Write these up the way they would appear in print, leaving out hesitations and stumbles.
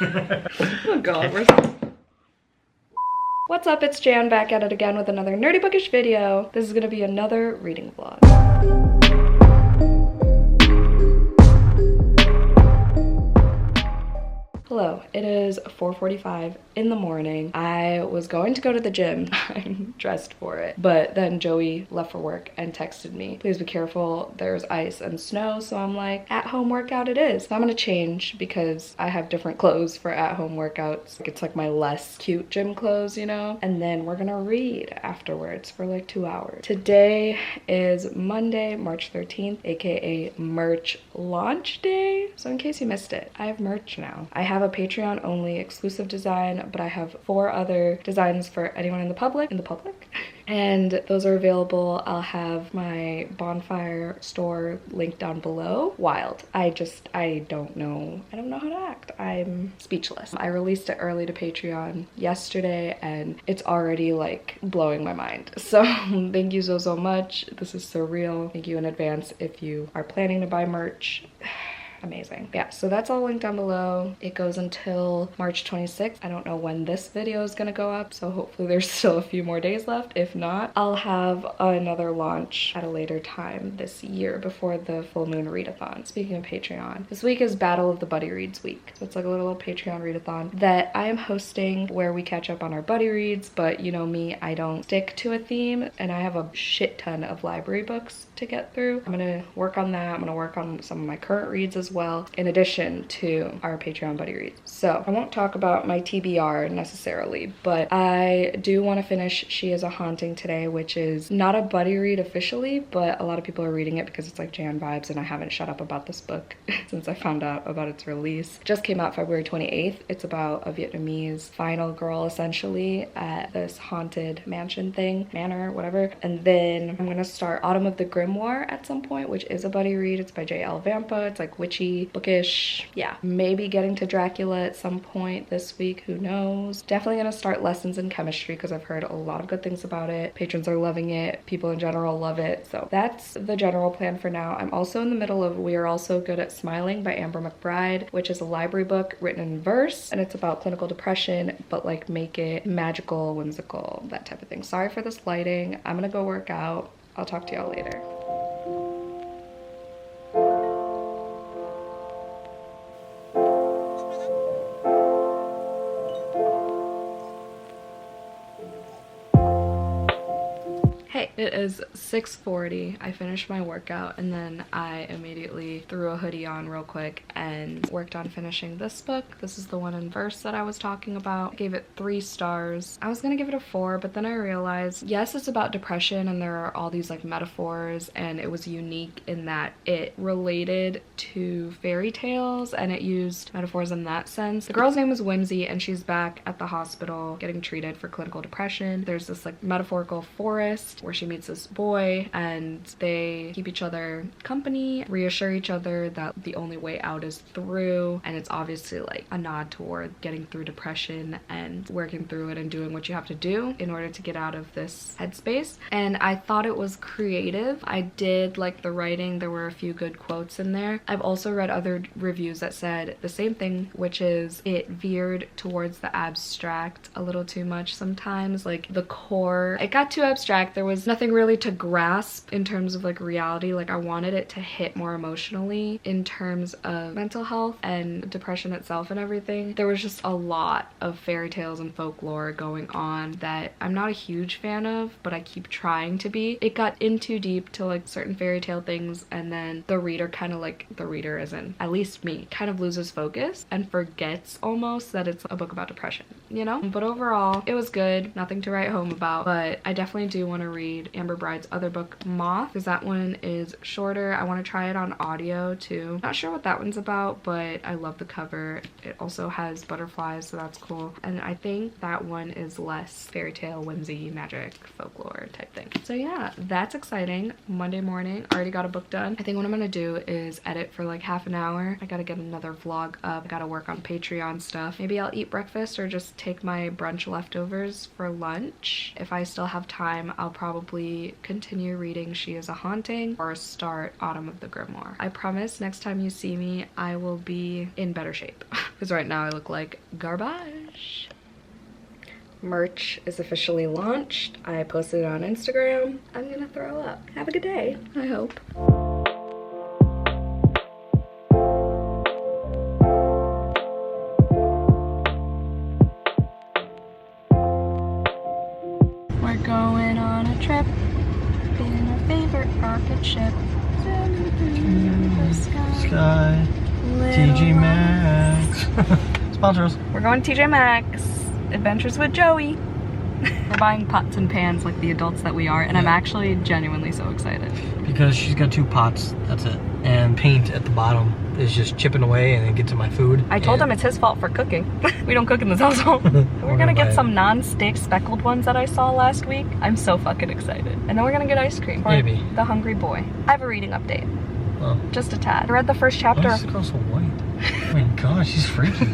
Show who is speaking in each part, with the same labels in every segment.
Speaker 1: Oh god, What's up, it's Jan back at it again with another nerdy bookish video. This is gonna be another reading vlog. Hello, it is 4:45 in the morning. I was going to go to the gym. I'm dressed for it. But then Joey left for work and texted me, please be careful, there's ice and snow. So I'm like, at home workout it is. So I'm gonna change because I have different clothes for at home workouts. It's like my less cute gym clothes, you know? And then we're gonna read afterwards for like 2 hours. Today is Monday, March 13th, aka merch launch day. So in case you missed it, I have merch now. I have a Patreon only exclusive design, but I have 4 other designs for anyone in the public. And those are available. I'll have my bonfire store linked down below. Wild. I don't know how to act. I'm speechless. I released it early to Patreon yesterday and it's already like blowing my mind. So thank you so much. This is surreal. Thank you in advance if you are planning to buy merch. Amazing. Yeah, so that's all linked down below. It goes until March 26th. I don't know when this video is gonna go up, so hopefully there's still a few more days left. If not, I'll have another launch at a later time this year before the full moon readathon. Speaking of Patreon, this week is Battle of the Buddy Reads week. So it's like a little Patreon readathon that I am hosting where we catch up on our buddy reads, but you know me, I don't stick to a theme and I have a shit ton of library books to get through. I'm gonna work on that. I'm gonna work on some of my current reads as well, in addition to our Patreon buddy reads. So I won't talk about my TBR necessarily, but I do want to finish She Is a Haunting today, which is not a buddy read officially, but a lot of people are reading it because it's like Jan vibes and I haven't shut up about this book since I found out about its release. It just came out February 28th. It's about a Vietnamese final girl essentially at this haunted manor, whatever. And then I'm gonna start Autumn of the Grimoire at some point, which is a buddy read. It's by J.L. Vampa. It's like witchy, bookish. Yeah, maybe getting to Dracula at some point this week, who knows. Definitely gonna start Lessons in Chemistry because I've heard a lot of good things about it. Patrons are loving it, people in general love it, so that's the general plan for now. I'm also in the middle of We Are All So Good at Smiling by Amber McBride, which is a library book written in verse, and it's about clinical depression, but like make it magical, whimsical, that type of thing. Sorry for this lighting. I'm gonna go work out. I'll talk to y'all later. Hey, it is 6:40. I finished my workout and then I immediately threw a hoodie on real quick and worked on finishing this book. This is the one in verse that I was talking about. I gave it 3 stars. I was gonna give it a 4, but then I realized, yes, it's about depression and there are all these like metaphors, and it was unique in that it related to fairy tales and it used metaphors in that sense. The girl's name is Whimsy and she's back at the hospital getting treated for clinical depression. There's this like metaphorical forest where she meets this boy and they keep each other company, reassure each other that the only way out is through, and it's obviously like a nod toward getting through depression and working through it and doing what you have to do in order to get out of this headspace. And I thought it was creative. I did like the writing. There were a few good quotes in there. I've also read other reviews that said the same thing, which is it veered towards the abstract a little too much sometimes. Like the core, it got too abstract. There was nothing really to grasp in terms of like reality. Like I wanted it to hit more emotionally in terms of mental health and depression itself and everything. There was just a lot of fairy tales and folklore going on that I'm not a huge fan of, but I keep trying to be. It got in too deep to like certain fairy tale things, and then the reader kind of like, the reader as in at least me, kind of loses focus and forgets almost that it's a book about depression, you know? But overall, it was good. Nothing to write home about, but I definitely do want to read Amber Bride's other book, Moth, because that one is shorter. I want to try it on audio too. Not sure what that one's about, but I love the cover. It also has butterflies, so that's cool. And I think that one is less fairy tale, whimsy, magic, folklore type thing. So yeah, that's exciting. Monday morning, already got a book done. I think what I'm gonna do is edit for like half an hour. I gotta get another vlog up. I gotta work on Patreon stuff. Maybe I'll eat breakfast or just take my brunch leftovers for lunch. If I still have time, I'll probably likely continue reading She Is a Haunting or start Autumn of the Grimoire. I promise next time you see me, I will be in better shape because right now I look like garbage. Merch is officially launched. I posted it on Instagram. I'm gonna throw up. Have a good day, I hope. We're going on a trip in our favorite rocket ship.
Speaker 2: Sky. TJ Maxx. Sponsors.
Speaker 1: We're going to TJ Maxx. Adventures with Joey. We're buying pots and pans like the adults that we are, and I'm actually genuinely so excited.
Speaker 2: Because she's got 2 pots, that's it. And paint at the bottom is just chipping away and it gets to my food.
Speaker 1: I told him it's his fault for cooking. We don't cook in this household. We're gonna get some non-stick speckled ones that I saw last week. I'm so fucking excited. And then we're gonna get ice cream for
Speaker 2: Maybe.
Speaker 1: the hungry boy. I have a reading update.
Speaker 2: Oh.
Speaker 1: Just a tad. I read the first chapter.
Speaker 2: Why is this girl so white? Oh my gosh, she's freaky.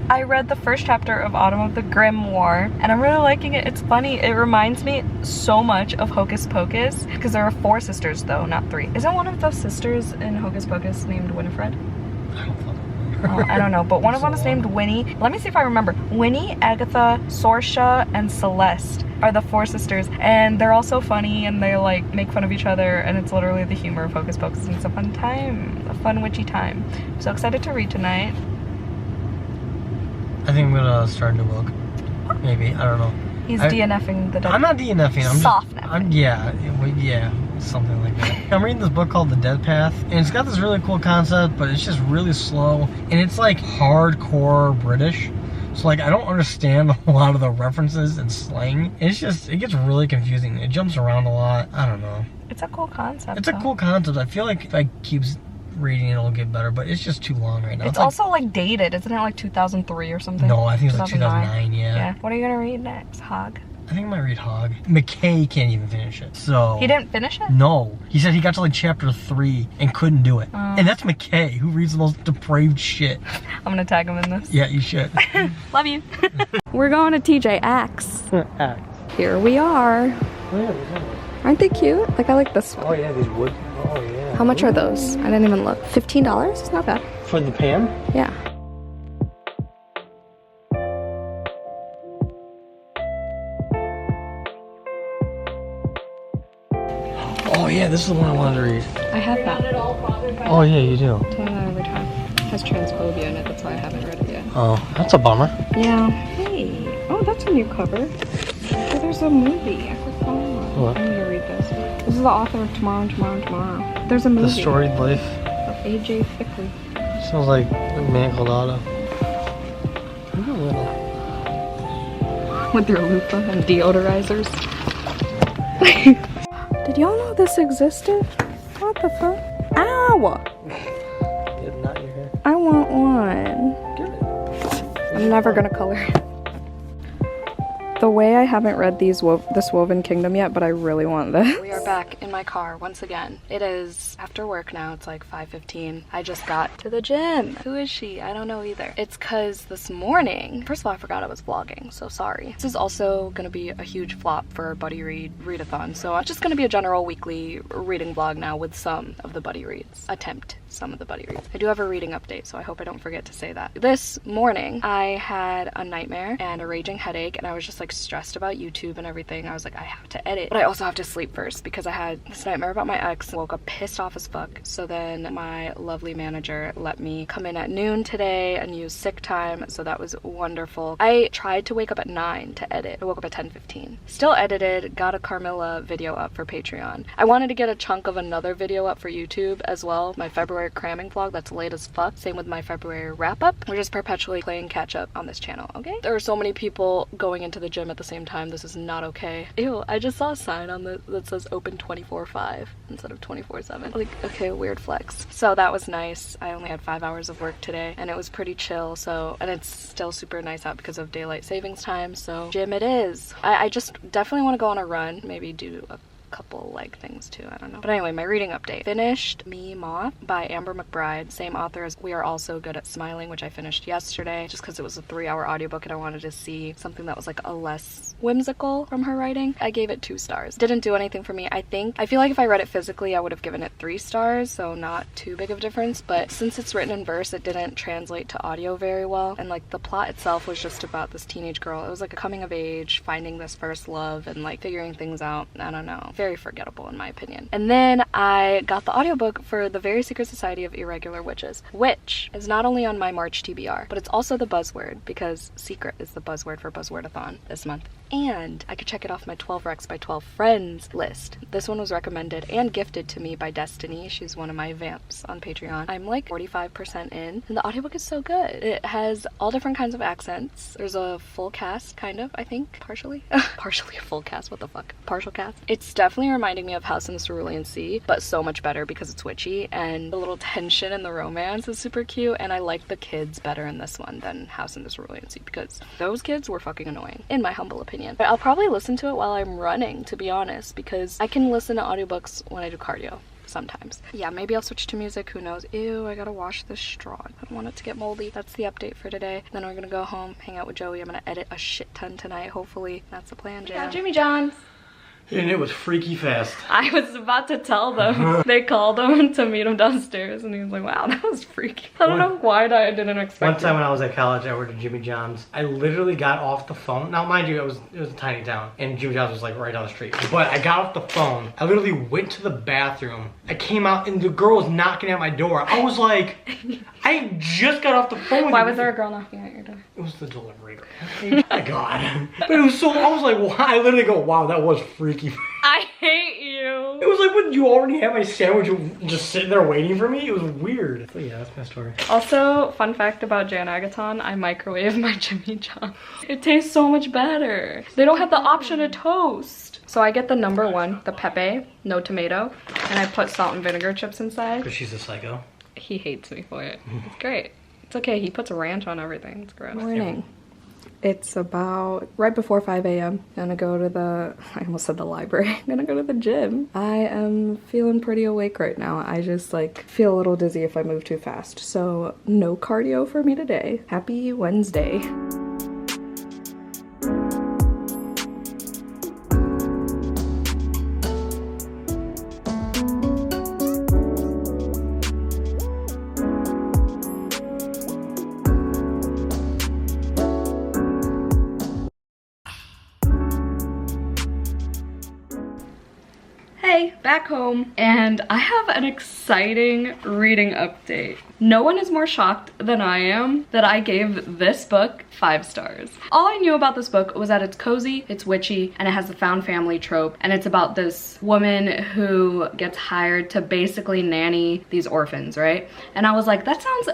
Speaker 1: I read the first chapter of Autumn of the Grimoire, and I'm really liking it. It's funny. It reminds me so much of Hocus Pocus, because there are 4 sisters though, not 3. Isn't one of those sisters in Hocus Pocus named Winifred?
Speaker 2: I don't know.
Speaker 1: I don't know, but one of them is named Winnie. Let me see if I remember. Winnie, Agatha, Sorsha, and Celeste are the 4 sisters, and they're all so funny, and they like make fun of each other, and it's literally the humor of Hocus Pocus, and it's a fun time, a fun witchy time. I'm so excited to read tonight.
Speaker 2: I think I'm gonna start a new book. Maybe, I don't know.
Speaker 1: He's DNFing the dead.
Speaker 2: I'm not DNFing, I'm
Speaker 1: soft-neffing.
Speaker 2: Yeah, something like that. I'm reading this book called The Dead Path, and it's got this really cool concept, but it's just really slow, and it's like hardcore British. So like I don't understand a lot of the references and slang. It's just, it gets really confusing. It jumps around a lot. I don't know.
Speaker 1: It's a cool concept.
Speaker 2: It's a cool concept. I feel like if I keep reading it'll get better, but it's just too long right now.
Speaker 1: It's also like dated, isn't it like 2003 or something?
Speaker 2: No, I think it's like 2009, yeah.
Speaker 1: Yeah. What are you gonna read next? Hog?
Speaker 2: I think I might read Hog. McKay can't even finish it, so...
Speaker 1: He didn't finish it?
Speaker 2: No. He said he got to like chapter 3 and couldn't do it. And that's McKay, who reads the most depraved shit.
Speaker 1: I'm gonna tag him in this.
Speaker 2: Yeah, you should.
Speaker 1: Love you. We're going to TJ Axe. Here we are.
Speaker 2: Oh, yeah,
Speaker 1: aren't they cute? Like, I like this one.
Speaker 2: oh yeah, these wood... Oh yeah.
Speaker 1: How much are those? I didn't even look. $15? It's not bad.
Speaker 2: For the pan?
Speaker 1: Yeah.
Speaker 2: Oh yeah, this is the one I wanted to read.
Speaker 1: I have that.
Speaker 2: Oh yeah, you do.
Speaker 1: I tell you that every time. It has transphobia in it, that's why I haven't read it yet.
Speaker 2: Oh, that's a bummer.
Speaker 1: Yeah. Hey. Oh, that's a new cover. Oh, there's a movie. I forgot.
Speaker 2: What?
Speaker 1: I'm gonna read this. This is the author of Tomorrow and Tomorrow and Tomorrow. There's a movie.
Speaker 2: The Storied Life.
Speaker 1: Of A.J. Fickley.
Speaker 2: Sounds like a man called Otto.
Speaker 1: With your loofah and deodorizers. Did y'all know this existed? What the fuck? Ow!
Speaker 2: Get not your hair.
Speaker 1: I want one.
Speaker 2: Get it.
Speaker 1: I'm never gonna color it. The way I haven't read this Woven Kingdom yet, but I really want this. We are back in my car once again. It is after work now. It's like 5:15. I just got to the gym. Who is she? I don't know either. It's because this morning, first of all, I forgot I was vlogging, so sorry. This is also gonna be a huge flop for Buddy Readathon, so it's just gonna be a general weekly reading vlog now with some of the Buddy Reads. Attempt some of the Buddy Reads. I do have a reading update, so I hope I don't forget to say that. This morning, I had a nightmare and a raging headache, and I was just like stressed about YouTube and everything. I was like, I have to edit, but I also have to sleep first because I had this nightmare about my ex and woke up pissed off as fuck. So then my lovely manager let me come in at noon today and use sick time, so that was wonderful. I tried to wake up at 9 to edit. I woke up at 10:15. Still edited, got a Carmilla video up for Patreon. I wanted to get a chunk of another video up for YouTube as well. My February cramming vlog, that's late as fuck. Same with my February wrap up. We're just perpetually playing catch up on this channel, okay? There are so many people going into the gym at the same time. This is not okay. Ew, I just saw a sign on that says open 24/5 instead of 24/7. Like, okay, weird flex. So that was nice. I only had 5 hours of work today and it was pretty chill. So, and it's still super nice out because of daylight savings time. So gym it is. I just definitely want to go on a run, maybe do a couple like things too, I don't know. But anyway, my reading update. Finished Me Moth by Amber McBride, same author as We Are Also Good at Smiling, which I finished yesterday just because it was a 3-hour audiobook and I wanted to see something that was like a less whimsical from her writing. I gave it 2 stars. Didn't do anything for me. I feel like if I read it physically I would have given it 3 stars, so not too big of a difference, but since it's written in verse it didn't translate to audio very well, and like the plot itself was just about this teenage girl. It was like a coming of age, finding this first love and like figuring things out. I don't know, very forgettable in my opinion. And then I got the audiobook for The Very Secret Society of Irregular Witches, which is not only on my March TBR, but it's also the buzzword because secret is the buzzword for Buzzwordathon this month. And I could check it off my 12 Recs by 12 Friends list. This one was recommended and gifted to me by Destinie. She's one of my vamps on Patreon. I'm like 45% in, and the audiobook is so good. It has all different kinds of accents. There's a full cast, kind of, I think, partially. Partially a full cast, what the fuck? Partial cast. It's definitely reminding me of House in the Cerulean Sea, but so much better because it's witchy, and the little tension in the romance is super cute, and I like the kids better in this one than House in the Cerulean Sea because those kids were fucking annoying, in my humble opinion. But I'll probably listen to it while I'm running, to be honest, because I can listen to audiobooks when I do cardio sometimes. Yeah, maybe I'll switch to music, who knows. Ew, I gotta wash this straw. I don't want it to get moldy. That's the update for today. Then we're gonna go home, hang out with Joey. I'm gonna edit a shit ton tonight, hopefully. That's the plan, Jam. Yeah, Jimmy John's.
Speaker 2: And it was freaky fast.
Speaker 1: I was about to tell them. They called him to meet him downstairs, and he was like, wow, that was freaky. I don't know why I didn't expect it.
Speaker 2: One time when I was at college, I worked at Jimmy John's. I literally got off the phone. Now, mind you, it was a tiny town, and Jimmy John's was like right down the street. But I got off the phone. I literally went to the bathroom. I came out, and the girl was knocking at my door. I was like, I just got off the phone with
Speaker 1: Why
Speaker 2: you.
Speaker 1: was there a girl knocking at your door?
Speaker 2: It was the delivery girl. Oh my God. But it was so, I was like, wow. I literally go, wow, that was freaky.
Speaker 1: I hate you.
Speaker 2: It was like, when you already had my sandwich just sitting there waiting for me? It was weird. So yeah, that's my story.
Speaker 1: Also, fun fact about Jan Agaton, I microwave my Jimmy John's. It tastes so much better. They don't have the option to toast. So I get the number 1, the Pepe, no tomato, and I put salt and vinegar chips inside.
Speaker 2: Because she's a psycho.
Speaker 1: He hates me for it. It's great. It's okay, he puts ranch on everything. It's gross. Morning. It's about right before 5 a.m. Gonna go to I almost said the library. I'm gonna go to the gym. I am feeling pretty awake right now. I just like feel a little dizzy if I move too fast. So no cardio for me today. Happy Wednesday. Back home, and I have an exciting reading update. No one is more shocked than I am that I gave this book 5 stars. All I knew about this book was that it's cozy, it's witchy, and it has the found family trope, and it's about this woman who gets hired to basically nanny these orphans, right? And I was like, that sounds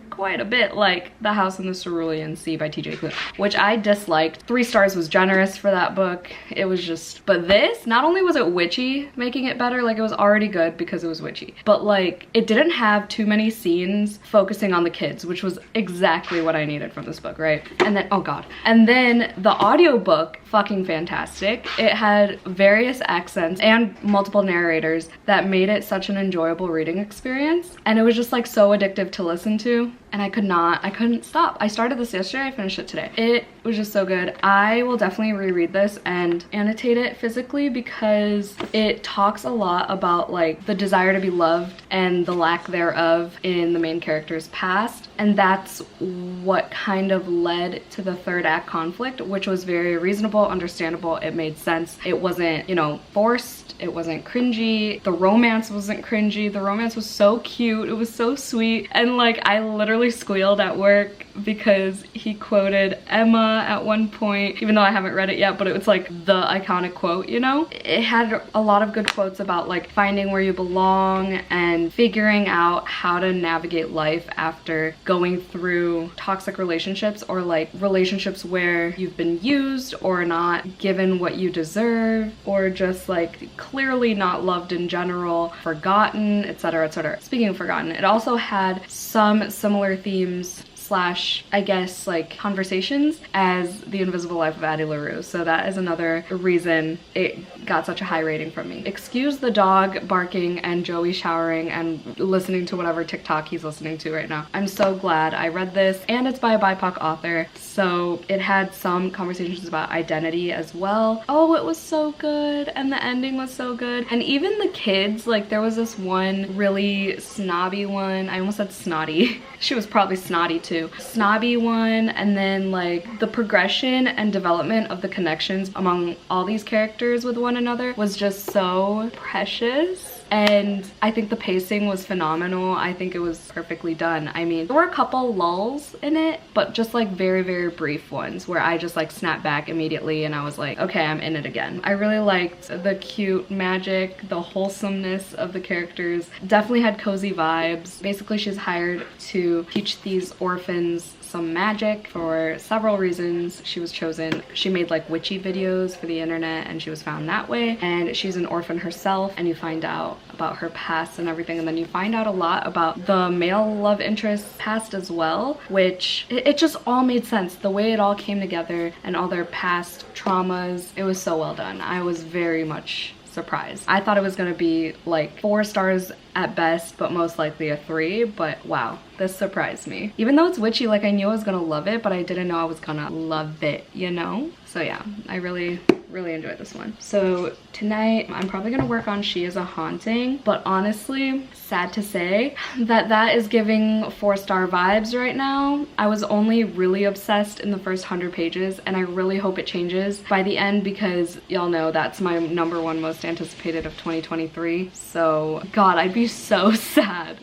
Speaker 1: quite a bit like The House in the Cerulean Sea by TJ Klune, which I disliked. 3 stars was generous for that book. It was just, but this, not only was it witchy, making it better, like it was already good because it was witchy, but like it didn't have too many scenes focusing on the kids, which was exactly what I needed from this book, right? And then, oh God. And then the audiobook, fucking fantastic. It had various accents and multiple narrators that made it such an enjoyable reading experience. And it was just like so addictive to listen to. And I couldn't stop. I started this yesterday, I finished it today. It was just so good. I will definitely reread this and annotate it physically because it talks a lot about like the desire to be loved and the lack thereof in the main character's past. And that's what kind of led to the 3rd act conflict, which was very reasonable, understandable. It made sense. It wasn't, you know, forced. It wasn't cringy. The romance wasn't cringy. The romance was so cute. It was so sweet. And like, I literally squealed at work because he quoted Emma at one point, even though I haven't read it yet, but it was like the iconic quote, you know? It had a lot of good quotes about like finding where you belong and figuring out how to navigate life after going through toxic relationships or like relationships where you've been used or not given what you deserve or just like clearly not loved in general, forgotten, etc., etc. Speaking of forgotten, it also had some similar themes slash, I guess, like conversations as The Invisible Life of Addie LaRue. So that is another reason it got such a high rating from me. Excuse the dog barking and Joey showering and listening to whatever TikTok he's listening to right now. I'm so glad I read this, and it's by a BIPOC author, so it had some conversations about identity as well. Oh, it was so good, and the ending was so good. And even the kids, like there was this one really snobby one. I almost said snotty. She was probably snotty too. Snobby one, and then like the progression and development of the connections among all these characters with one another was just so precious. And I think the pacing was phenomenal. I think it was perfectly done. I mean, there were a couple lulls in it, but just like very, very brief ones where I just like snapped back immediately and I was like, okay, I'm in it again. I really liked the cute magic, the wholesomeness of the characters. Definitely had cozy vibes. Basically, she's hired to teach these orphans some magic for several reasons. She was chosen. She made like witchy videos for the internet and she was found that way. And she's an orphan herself, and you find out about her past and everything, and then you find out a lot about the male love interest's past as well, which it just all made sense. The way it all came together and all their past traumas, it was so well done. I was very much surprised. I thought it was gonna be like 4 stars at best, but most likely a 3, but wow, this surprised me. Even though it's witchy, like I knew I was gonna love it, but I didn't know I was gonna love it, you know? So yeah, I really enjoyed this one. So tonight I'm probably gonna work on She Is a Haunting, but honestly, sad to say that is giving 4-star vibes right now. I was only really obsessed in the first 100 pages, and I really hope it changes by the end, because y'all know that's my #1 most anticipated of 2023. So God, I'd be so sad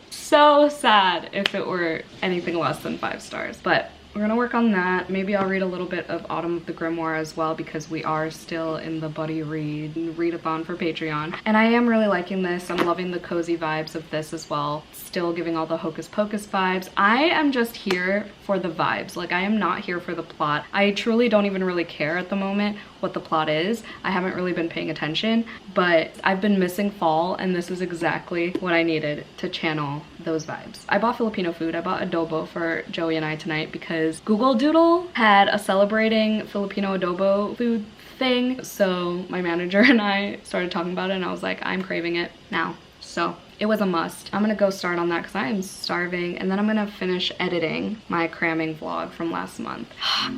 Speaker 1: if it were anything less than 5 stars. But we're gonna work on that. Maybe I'll read a little bit of Autumn of the Grimoire as well, because we are still in the buddy readathon for Patreon. And I am really liking this. I'm loving the cozy vibes of this as well. Still giving all the hocus pocus vibes. I am just here for the vibes. Like, I am not here for the plot. I truly don't even really care at the moment what the plot is. I haven't really been paying attention, but I've been missing fall, and this is exactly what I needed to channel those vibes. I bought Filipino food. I bought adobo for Joey and I tonight because Google Doodle had a celebrating Filipino adobo food thing. So my manager and I started talking about it, and I was like, I'm craving it now. So it was a must. I'm gonna go start on that because I am starving, and then I'm gonna finish editing my cramming vlog from last month.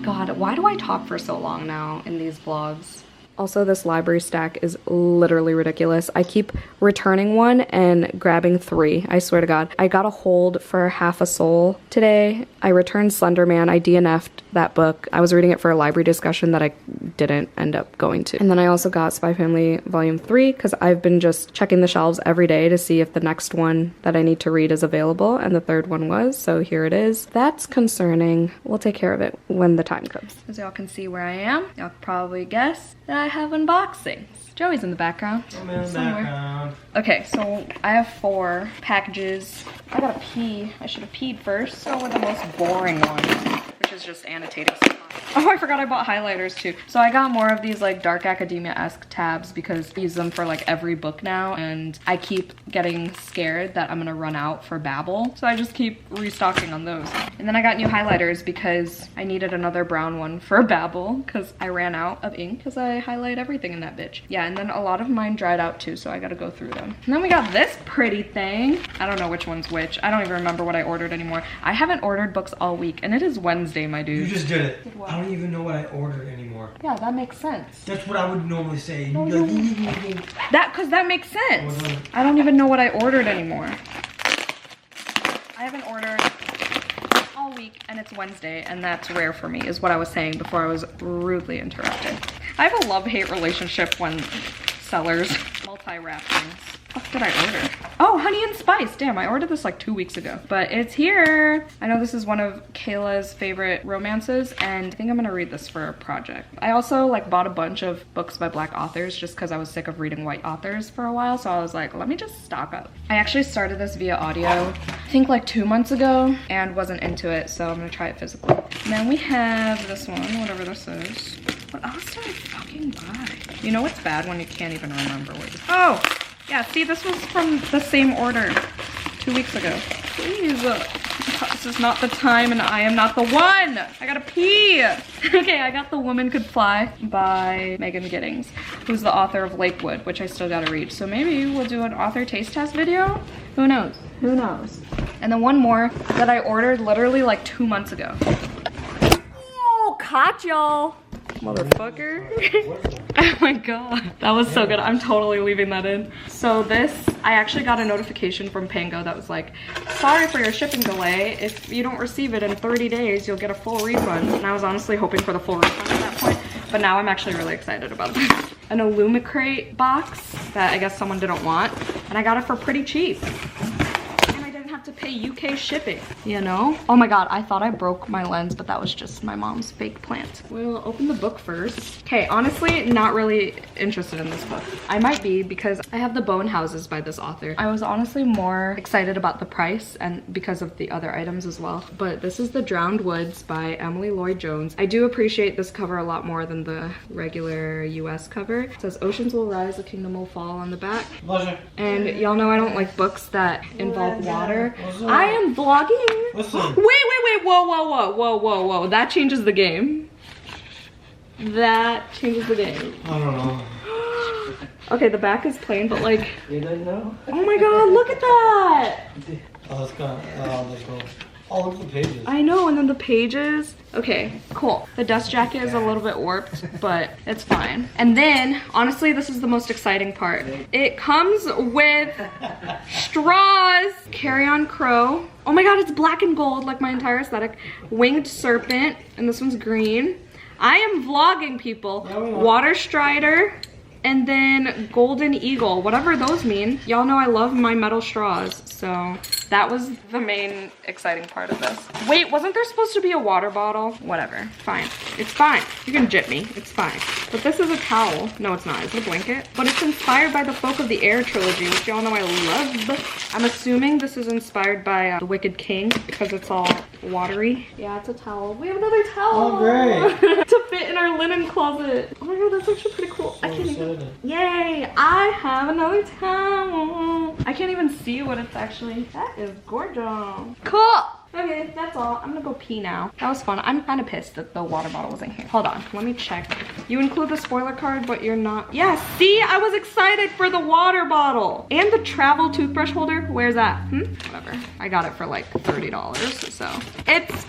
Speaker 1: God, why do I talk for so long now in these vlogs? Also, this library stack is literally ridiculous. I keep returning one and grabbing 3. I swear to God. I got a hold for Half a Soul today. I returned Slender Man. I DNF'd that book. I was reading it for a library discussion that I didn't end up going to. And then I also got Spy Family Volume 3 because I've been just checking the shelves every day to see if the next one that I need to read is available, and the 3rd one was, so here it is. That's concerning. We'll take care of it when the time comes. As y'all can see where I am, y'all can probably guess that I have unboxings. Joey's in the background.
Speaker 2: I'm in the background.
Speaker 1: Okay, so I have 4 packages. I gotta pee. I should have peed first. So with the most boring one, which is just annotating stuff. Oh, I forgot I bought highlighters too. So I got more of these like dark academia-esque tabs because I use them for like every book now, and I keep getting scared that I'm gonna run out for Babel. So I just keep restocking on those. And then I got new highlighters because I needed another brown one for Babel because I ran out of ink because I highlight everything in that bitch. Yeah, and then a lot of mine dried out too, so I gotta go through them. And then we got this pretty thing. I don't know which one's which. I don't even remember what I ordered anymore. I haven't ordered books all week, and it is Wednesday, my dude.
Speaker 2: You just did it. I don't even know what I ordered anymore.
Speaker 1: Yeah, that makes sense.
Speaker 2: That's what I would normally say.
Speaker 1: No, because that makes sense. I don't even know what I ordered anymore. I haven't ordered all week, and it's Wednesday, and that's rare for me, is what I was saying before I was rudely interrupted. I have a love-hate relationship when sellers multi-wrap things. What did I order? Oh, Honey and Spice. Damn, I ordered this like 2 weeks ago, but it's here. I know this is one of Kayla's favorite romances, and I think I'm gonna read this for a project. I also like bought a bunch of books by Black authors just because I was sick of reading white authors for a while, so I was like, let me just stock up. I actually started this via audio, I think like 2 months ago, and wasn't into it, so I'm gonna try it physically. And then we have this one, whatever this is. What else did I fucking buy? You know what's bad when you can't even remember what you... Oh! Yeah, see, this was from the same order 2 weeks ago. Please, This is not the time and I am not the one. I gotta pee. Okay, I got The Woman Could Fly by Megan Giddings, who's the author of Lakewood, which I still gotta read. So maybe we'll do an author taste test video. Who knows? Who knows? And then one more that I ordered literally like 2 months ago. Oh, caught y'all. Motherfucker. Oh my god. That was so good. I'm totally leaving that in. So this, I actually got a notification from Pango that was like, sorry for your shipping delay. If you don't receive it in 30 days, you'll get a full refund. And I was honestly hoping for the full refund at that point. But now I'm actually really excited about this. An Illumicrate box that I guess someone didn't want. And I got it for pretty cheap. To pay UK shipping, you know? Oh my god, I thought I broke my lens, but that was just my mom's fake plant. We'll open the book first. Okay, honestly, not really interested in this book. I might be because I have The Bone Houses by this author. I was honestly more excited about the price and because of the other items as well. But this is The Drowned Woods by Emily Lloyd-Jones. I do appreciate this cover a lot more than the regular US cover. It says oceans will rise, a kingdom will fall on the back.
Speaker 2: Pleasure.
Speaker 1: And y'all know I don't like books that involve water. I am vlogging.
Speaker 2: Listen.
Speaker 1: Wait, whoa. That changes the game. That changes the game.
Speaker 2: I don't know.
Speaker 1: Okay, the back is plain, but like,
Speaker 2: You don't know?
Speaker 1: oh my god, look at that.
Speaker 2: Oh, let's go. Let's go. Oh, look at the pages.
Speaker 1: I know, and then the pages. Okay, cool. The dust jacket is a little bit warped, but it's fine. And then, honestly, this is the most exciting part. It comes with straws. Carry-on crow. Oh my god, it's black and gold, like my entire aesthetic. Winged serpent, and this one's green. I am vlogging, people. Water strider. And then golden eagle, whatever those mean. Y'all know I love my metal straws, so that was the main exciting part of this. Wait, wasn't there supposed to be a water bottle? Whatever, fine. It's fine. You can jip me, it's fine. But this is a towel. No, it's not, it's a blanket. But it's inspired by the Folk of the Air trilogy, which y'all know I love. I'm assuming this is inspired by The Wicked King because it's all watery. Yeah, it's a towel. We have another towel.
Speaker 2: Oh, great.
Speaker 1: To fit in our linen closet. Oh my god, that's actually pretty cool. I can't even. Yay! I have another towel. I can't even see what it's actually. That is gorgeous. Cool. Okay, that's all. I'm gonna go pee now. That was fun. I'm kind of pissed that the water bottle wasn't here. Hold on, let me check. You include the spoiler card, but you're not. Yeah, see, I was excited for the water bottle and the travel toothbrush holder. Where's that? Whatever. I got it for like $30, so it's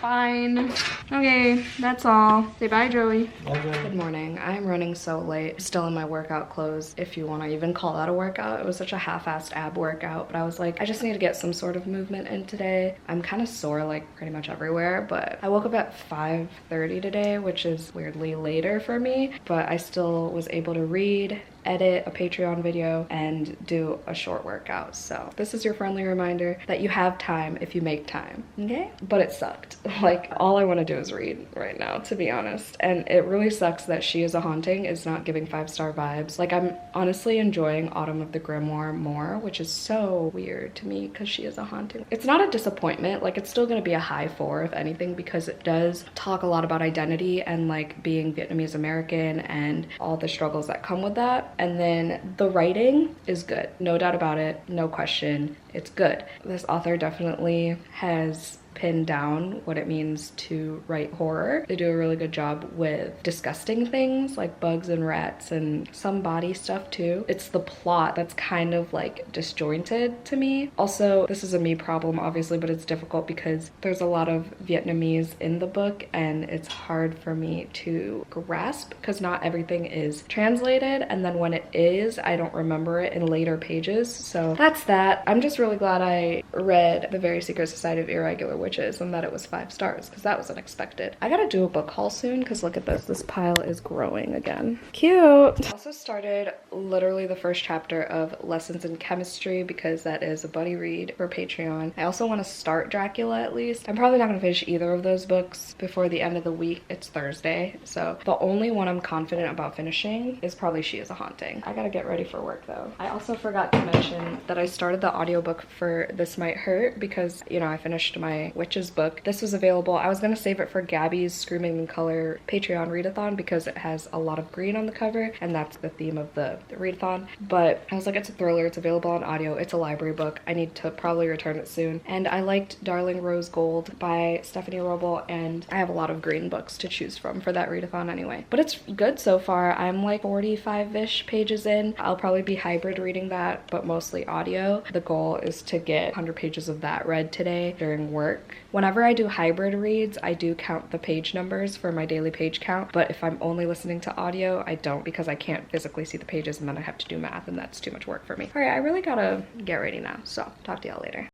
Speaker 1: fine. Okay, that's all. Say bye, Joey. Good morning. I'm running so late. Still in my workout clothes, if you want to even call that a workout. It was such a half-assed ab workout, but I was like, I just need to get some sort of movement in today. I'm kind of sore like pretty much everywhere, but I woke up at 5:30 today, which is weirdly later for me, but I still was able to read, edit a Patreon video, and do a short workout. So this is your friendly reminder that you have time if you make time, okay? But it sucked. Like, all I want to do is read right now, to be honest. And it really sucks that She Is a Haunting is not giving 5-star vibes. Like, I'm honestly enjoying Autumn of the Grimoire more, which is so weird to me because She Is a Haunting. It's not a disappointment. Like, it's still gonna be a high 4 if anything, because it does talk a lot about identity and like being Vietnamese American and all the struggles that come with that. And then the writing is good, no doubt about it, no question, it's good. This author definitely has pinned down what it means to write horror. They do a really good job with disgusting things like bugs and rats and some body stuff too. It's the plot that's kind of like disjointed to me. Also, this is a me problem obviously, but it's difficult because there's a lot of Vietnamese in the book and it's hard for me to grasp because not everything is translated, and then when it is, I don't remember it in later pages. So that's that. I'm just really glad I read The Very Secret Society of Irregular Witches and that it was 5 stars because that was unexpected. I gotta do a book haul soon because look at this pile is growing again. Cute. I also started literally the first chapter of Lessons in Chemistry because that is a buddy read for Patreon. I also want to start Dracula at least. I'm probably not gonna finish either of those books before the end of the week. It's Thursday, so the only one I'm confident about finishing is probably She Is a Haunting. I gotta get ready for work though. I also forgot to mention that I started the audiobook for This Might Hurt because, you know, I finished my witches book. This was available. I was gonna save it for Gabby's Screaming in Color Patreon readathon because it has a lot of green on the cover and that's the theme of the readathon. But I was like, it's a thriller, it's available on audio, it's a library book. I need to probably return it soon. And I liked Darling Rose Gold by Stephanie Roble, and I have a lot of green books to choose from for that readathon anyway. But it's good so far. I'm like 45-ish pages in. I'll probably be hybrid reading that, but mostly audio. The goal is to get 100 pages of that read today during work. Whenever I do hybrid reads, I do count the page numbers for my daily page count, but if I'm only listening to audio, I don't because I can't physically see the pages and then I have to do math and that's too much work for me. All right, I really gotta get ready now, so talk to y'all later.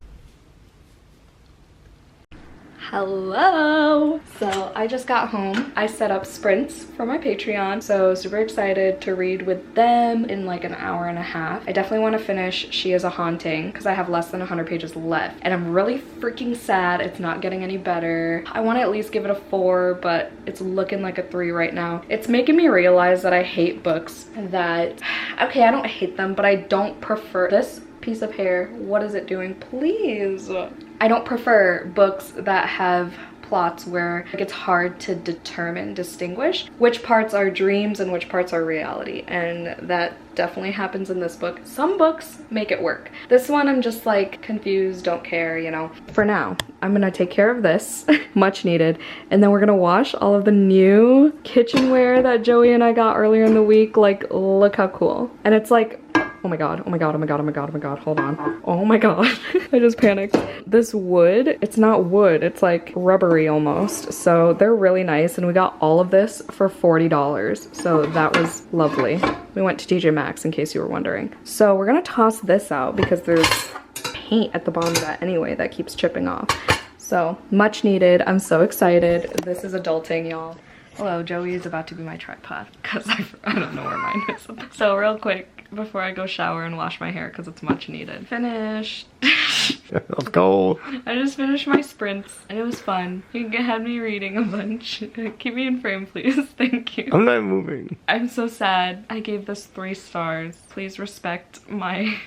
Speaker 1: Hello! So I just got home. I set up sprints for my Patreon, so super excited to read with them in like an hour and a half. I definitely want to finish She Is a Haunting because I have less than 100 pages left and I'm really freaking sad it's not getting any better. I want to at least give it a 4, but it's looking like a 3 right now. It's making me realize that I hate books that, okay, I don't hate them, but I don't prefer this piece of hair. What is it doing? Please. I don't prefer books that have plots where it's hard to distinguish which parts are dreams and which parts are reality, and that definitely happens in this book. Some books make it work. This one I'm just like confused, don't care, you know. For now, I'm gonna take care of this, much needed, and then we're gonna wash all of the new kitchenware that Joey and I got earlier in the week. Like, look how cool. And it's like, oh my god, oh my god, oh my god, oh my god, oh my god, hold on. Oh my god, I just panicked. This wood, it's not wood, it's like rubbery almost. So they're really nice and we got all of this for $40. So that was lovely. We went to TJ Maxx in case you were wondering. So we're gonna toss this out because there's paint at the bottom of that anyway that keeps chipping off. So much needed, I'm so excited. This is adulting, y'all. Hello, Joey is about to be my tripod because I don't know where mine is. So real quick, before I go shower and wash my hair because it's much needed. Finished.
Speaker 2: Let's go.
Speaker 1: I just finished my sprints and it was fun. You had me reading a bunch. Keep me in frame, please. Thank you.
Speaker 2: I'm not moving.
Speaker 1: I'm so sad. I gave this 3 stars. Please respect my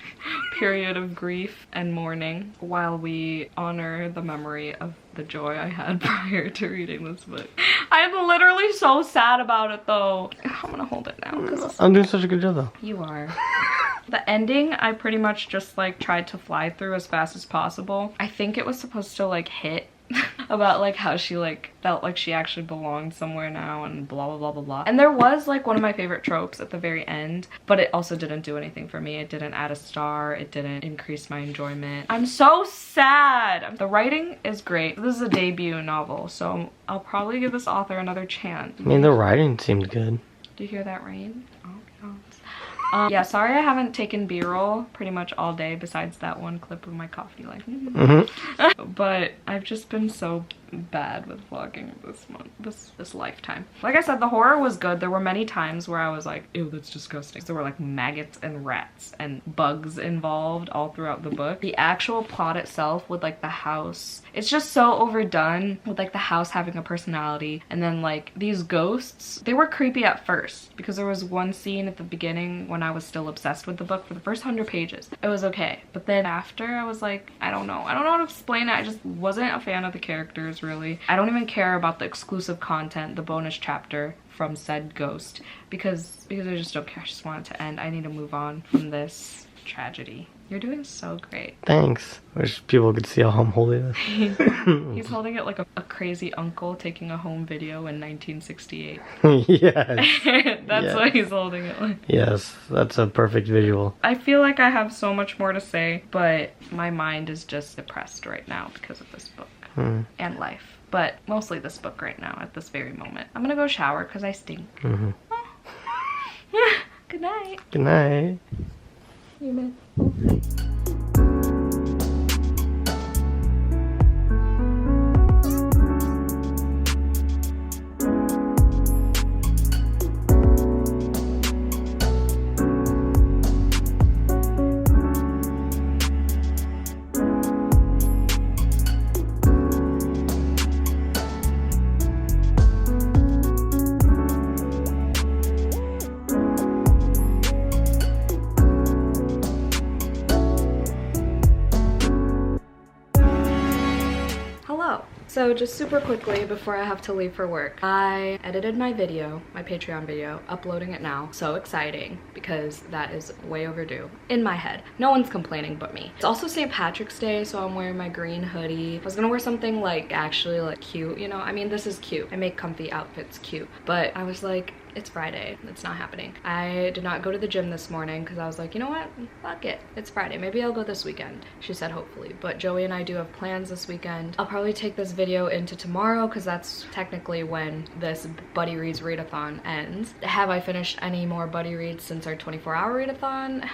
Speaker 1: period of grief and mourning while we honor the memory of the joy I had prior to reading this book. I'm literally so sad about it though. I'm gonna hold it now because
Speaker 2: I'm doing such a good job though.
Speaker 1: You are. The ending, I pretty much just like tried to fly through as fast as possible. I think it was supposed to like hit about like how she like felt like she actually belonged somewhere now and blah blah blah blah blah. And there was like one of my favorite tropes at the very end, but it also didn't do anything for me. It didn't add a star, it didn't increase my enjoyment. I'm so sad. The writing is great. This is a debut novel, so I'll probably give this author another chance.
Speaker 2: I mean, the writing seemed good.
Speaker 1: Do you hear that rain? Oh my god. Yeah, sorry I haven't taken B-roll pretty much all day besides that one clip of my coffee like but I've just been so bad with vlogging this month, this lifetime. Like I said, the horror was good. There were many times where I was like, ew, that's disgusting. There were like maggots and rats and bugs involved all throughout the book. The actual plot itself with like the house, it's just so overdone with like the house having a personality, and then like these ghosts, they were creepy at first because there was one scene at the beginning when I was still obsessed with the book for the first 100 pages. It was okay, but then after I was like, I don't know how to explain it. I just wasn't a fan of the characters really. I don't even care about the exclusive content, the bonus chapter from said ghost, because I just don't care. I just want it to end. I need to move on from this tragedy. You're doing so great.
Speaker 2: Thanks. Wish people could see how I'm holding this.
Speaker 1: He's holding it like a crazy uncle taking a home video in 1968.
Speaker 2: Yes.
Speaker 1: That's what he's holding it like.
Speaker 2: Yes, that's a perfect visual.
Speaker 1: I feel like I have so much more to say, but my mind is just depressed right now because of this book and life. But mostly this book right now at this very moment. I'm gonna go shower because I stink. Good night.
Speaker 2: Good night.
Speaker 1: You may. So just super quickly before I have to leave for work, I edited my video, my Patreon video, uploading it now. So exciting because that is way overdue in my head. No one's complaining but me. It's also St. Patrick's Day, so I'm wearing my green hoodie. I was gonna wear something like actually like cute, you know? I mean, this is cute. I make comfy outfits cute, but I was like, it's Friday, it's not happening. I did not go to the gym this morning because I was like, you know what, fuck it, it's Friday, maybe I'll go this weekend. She said hopefully, but Joey and I do have plans this weekend. I'll probably take this video into tomorrow because that's technically when this Buddy Reads readathon ends. Have I finished any more Buddy Reads since our 24-hour readathon?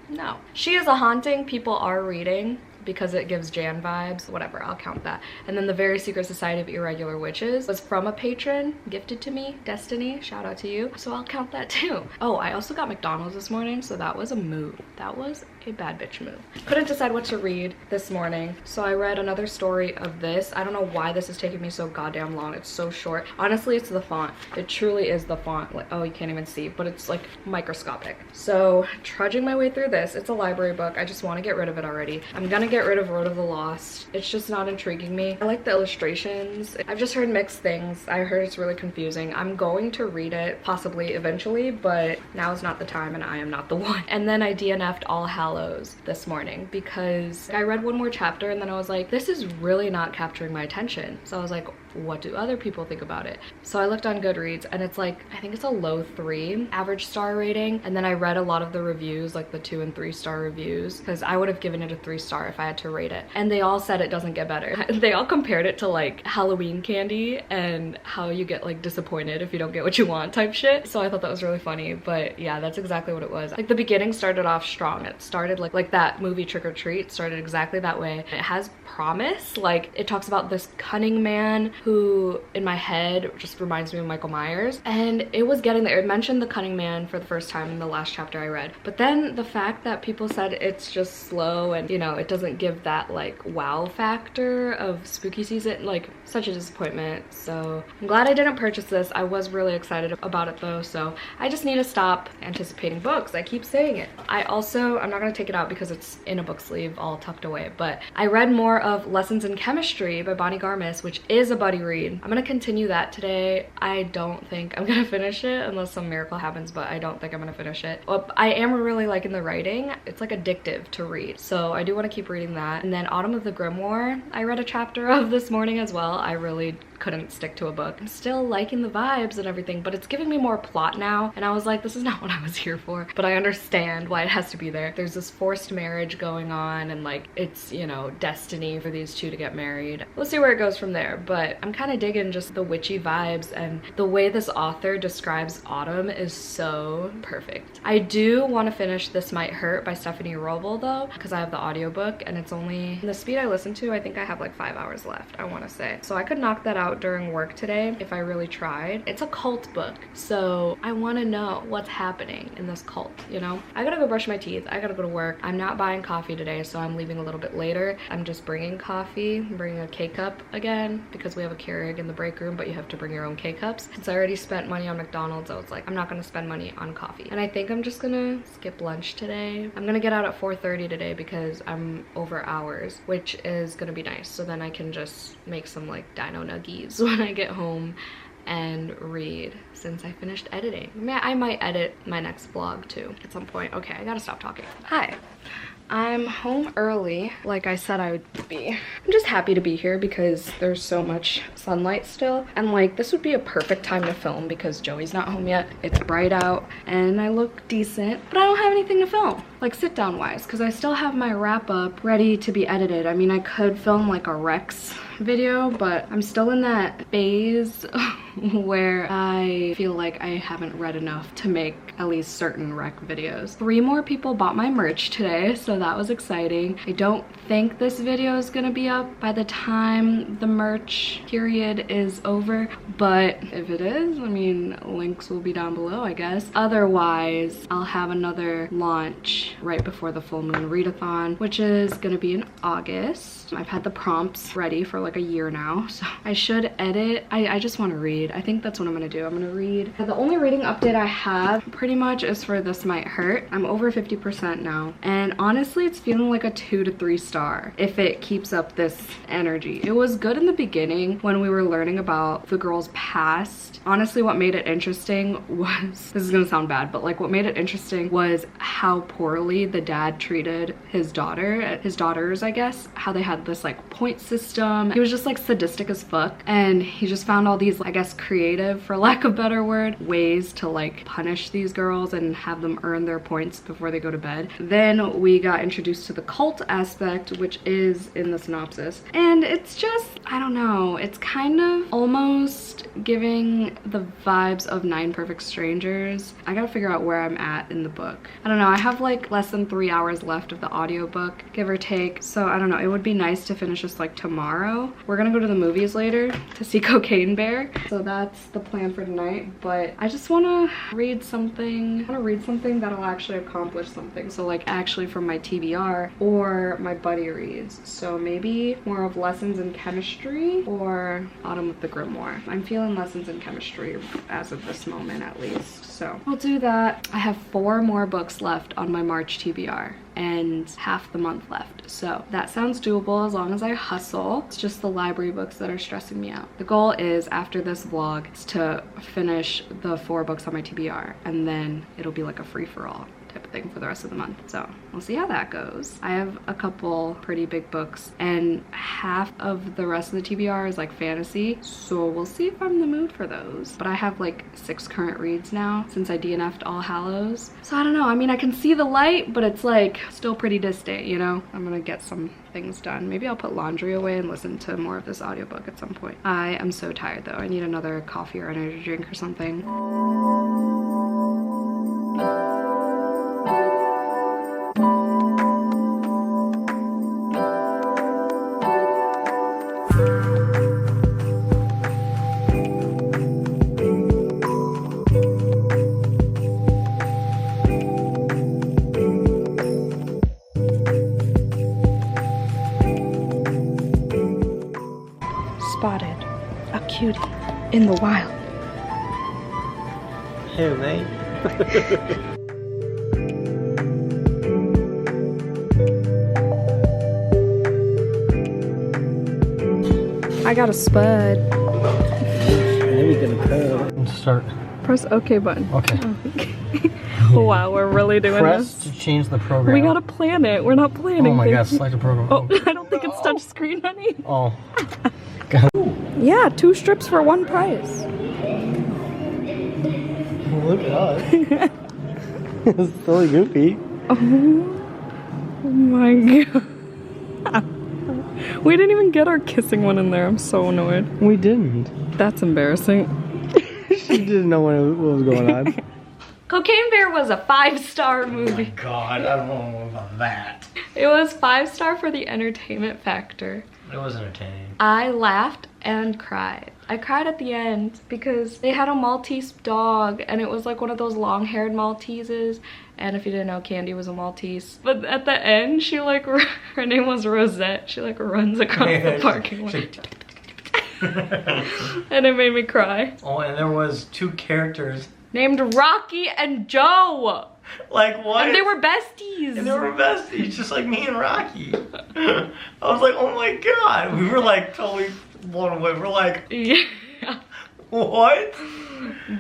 Speaker 1: No. She is a haunting, people are reading because it gives Jan vibes, whatever, I'll count that. And then the Very Secret Society of Irregular Witches was from a patron, gifted to me, Destinie, shout out to you, so I'll count that too. Oh, I also got McDonald's this morning, so that was a move. That was a bad bitch move. Couldn't decide what to read this morning, so I read another story of this. I don't know why this is taking me so goddamn long. It's so short. Honestly, it's the font. It truly is the font. Like, oh, you can't even see, but it's like microscopic. So trudging my way through this, it's a library book. I just want to get rid of it already. I'm gonna get rid of Road of the Lost. It's just not intriguing me. I like the illustrations. I've just heard mixed things. I heard it's really confusing. I'm going to read it possibly eventually, but now is not the time and I am not the one. And then I DNF'd All Hallows this morning because I read one more chapter and then I was like, this is really not capturing my attention. So I was like, what do other people think about it? So I looked on Goodreads and it's like, I think it's a low 3 average star rating. And then I read a lot of the reviews, like the 2 and 3 star reviews, because I would have given it a 3 star if I had to rate it. And they all said it doesn't get better. They all compared it to like Halloween candy and how you get like disappointed if you don't get what you want type shit. So I thought that was really funny, but yeah, that's exactly what it was. Like the beginning started off strong. It started like that movie Trick or Treat started exactly that way. It has promise. Like it talks about this cunning man who in my head just reminds me of Michael Myers, and it was getting there. It mentioned the cunning man for the first time in the last chapter I read, but then the fact that people said it's just slow and, you know, it doesn't give that like wow factor of spooky season, like such a disappointment. So I'm glad I didn't purchase this. I was really excited about it though, so I just need to stop anticipating books. I keep saying it. I'm not gonna take it out because it's in a book sleeve all tucked away, but I read more of Lessons in Chemistry by Bonnie Garmis, which is a buddy read. I'm gonna continue that today. I don't think I'm gonna finish it unless some miracle happens, but I don't think I'm gonna finish it. Well, I am really liking the writing. It's like addictive to read, so I do want to keep reading that. And then Autumn of the Grimoire, I read a chapter of this morning as well. I really couldn't stick to a book. I'm still liking the vibes and everything, but it's giving me more plot now, and I was like, this is not what I was here for, but I understand why it has to be there. There's this forced marriage going on, and like it's, you know, destiny for these two to get married. We'll see where it goes from there, but I'm kind of digging just the witchy vibes, and the way this author describes autumn is so perfect. I do want to finish This Might Hurt by Stephanie Roble though, because I have the audiobook, and it's only the speed I listen to. I think I have like 5 hours left, I want to say, so I could knock that out during work today if I really tried. It's a cult book, so I want to know what's happening in this cult, you know? I gotta go brush my teeth. I gotta go to work. I'm not buying coffee today, so I'm leaving a little bit later. I'm just bringing coffee. I'm bringing a K-cup again because we have a Keurig in the break room, but you have to bring your own K-cups. Since I already spent money on McDonald's, I was like, I'm not gonna spend money on coffee. And I think I'm just gonna skip lunch today. I'm gonna get out at 4:30 today because I'm over hours, which is gonna be nice. So then I can just make some like dino nuggies when I get home and read, since I finished editing. I might edit my next vlog too at some point. Okay, I gotta stop talking. Hi. I'm home early, like I said I would be. I'm just happy to be here because there's so much sunlight still. And like, this would be a perfect time to film because Joey's not home yet. It's bright out and I look decent, but I don't have anything to film, like sit down wise, because I still have my wrap up ready to be edited. I mean, I could film like a Rex video, but I'm still in that phase where I feel like I haven't read enough to make at least certain rec videos. 3 more people bought my merch today, so that was exciting. I don't think this video is gonna be up by the time the merch period is over, but if it is, I mean, links will be down below, I guess. Otherwise, I'll have another launch right before the full moon readathon, which is gonna be in August. I've had the prompts ready for like a year now, so I should edit. I just want to read. read. I think that's what I'm gonna do. I'm gonna read. The only reading update I have pretty much is for This Might Hurt. I'm over 50% now. And honestly, it's feeling like a 2 to 3 star if it keeps up this energy. It was good in the beginning when we were learning about the girl's past. Honestly, what made it interesting was, this is gonna sound bad, but like what made it interesting was how poorly the dad treated his daughters, I guess, how they had this like point system. He was just like sadistic as fuck, and he just found all these, I guess, creative, for lack of a better word, ways to like punish these girls and have them earn their points before they go to bed. Then we got introduced to the cult aspect, which is in the synopsis, and it's just, I don't know, it's kind of almost giving the vibes of 9 Perfect Strangers. I gotta figure out where I'm at in the book. I don't know, I have like less than 3 hours left of the audiobook, give or take, so I don't know, it would be nice to finish this like tomorrow. We're gonna go to the movies later to see Cocaine Bear, so that's the plan for tonight. But I just want to read something. That'll actually accomplish something, so like actually from my TBR or my buddy reads. So maybe more of Lessons in Chemistry or Autumn with the Grimoire. I'm feeling Lessons in Chemistry as of this moment at least, so I'll do that. I have 4 more books left on my March TBR and half the month left, so that sounds doable as long as I hustle. It's just the library books that are stressing me out. The goal is, after this vlog, is to finish the 4 books on my TBR, and then it'll be like a free-for-all type of thing for the rest of the month. So we'll see how that goes. I have a couple pretty big books, and half of the rest of the TBR is like fantasy, so we'll see if I'm in the mood for those. But I have like 6 current reads now since I DNF'd All Hallows, so I don't know. I mean, I can see the light, but it's like still pretty distant, you know? I'm gonna get some things done. Maybe I'll put laundry away and listen to more of this audiobook at some point. I am so tired though. I need another coffee or energy drink or something. Spotted a cutie in the wild.
Speaker 2: Hey, mate.
Speaker 1: I got a spud.
Speaker 2: Then we get a code. Start.
Speaker 1: Press OK button.
Speaker 2: Okay.
Speaker 1: Oh, wow, we're really doing
Speaker 2: Press
Speaker 1: this.
Speaker 2: to change the program.
Speaker 1: We gotta plan it. We're not planning.
Speaker 2: Oh my god,
Speaker 1: things.
Speaker 2: select the program.
Speaker 1: Oh, I don't think it's touch screen, honey.
Speaker 2: Oh. God.
Speaker 1: Yeah, 2 strips for 1 price.
Speaker 2: Look at us. It's silly goofy.
Speaker 1: Oh my god. We didn't even get our kissing one in there. I'm so annoyed.
Speaker 2: We didn't.
Speaker 1: That's embarrassing.
Speaker 2: She didn't know what was going on.
Speaker 1: Cocaine Bear was a 5-star movie.
Speaker 2: Oh my god, I don't know about that.
Speaker 1: It was 5-star for the entertainment factor.
Speaker 2: It was entertaining.
Speaker 1: I laughed and cried. I cried at the end because they had a Maltese dog, and it was like one of those long-haired Malteses. And if you didn't know, Candy was a Maltese. But at the end, she like, her name was Rosette. She like runs across the parking lot. And it made me cry.
Speaker 2: Oh, and there was 2 characters
Speaker 1: named Rocky and Joe.
Speaker 2: Like what?
Speaker 1: And they were besties.
Speaker 2: And they were besties, just like me and Rocky. I was like, oh my god. We were like totally blown away. We're like,
Speaker 1: yeah.
Speaker 2: What?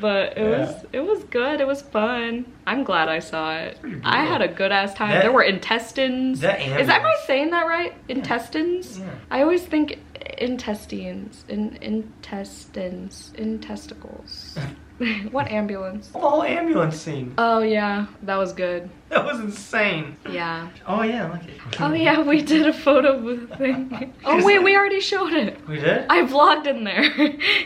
Speaker 1: But it was good. It was fun. I'm glad I saw it. I had a good ass time. There were intestines. Is that, am I saying that right? Intestines?
Speaker 2: Yeah.
Speaker 1: I always think intestines. Intesticles. What ambulance?
Speaker 2: The whole ambulance scene.
Speaker 1: Oh yeah, that was good.
Speaker 2: That was insane.
Speaker 1: Yeah.
Speaker 2: Oh yeah, look at.
Speaker 1: Oh yeah, we did a photo booth thing. Oh wait, we already showed it.
Speaker 2: We did?
Speaker 1: I vlogged in there.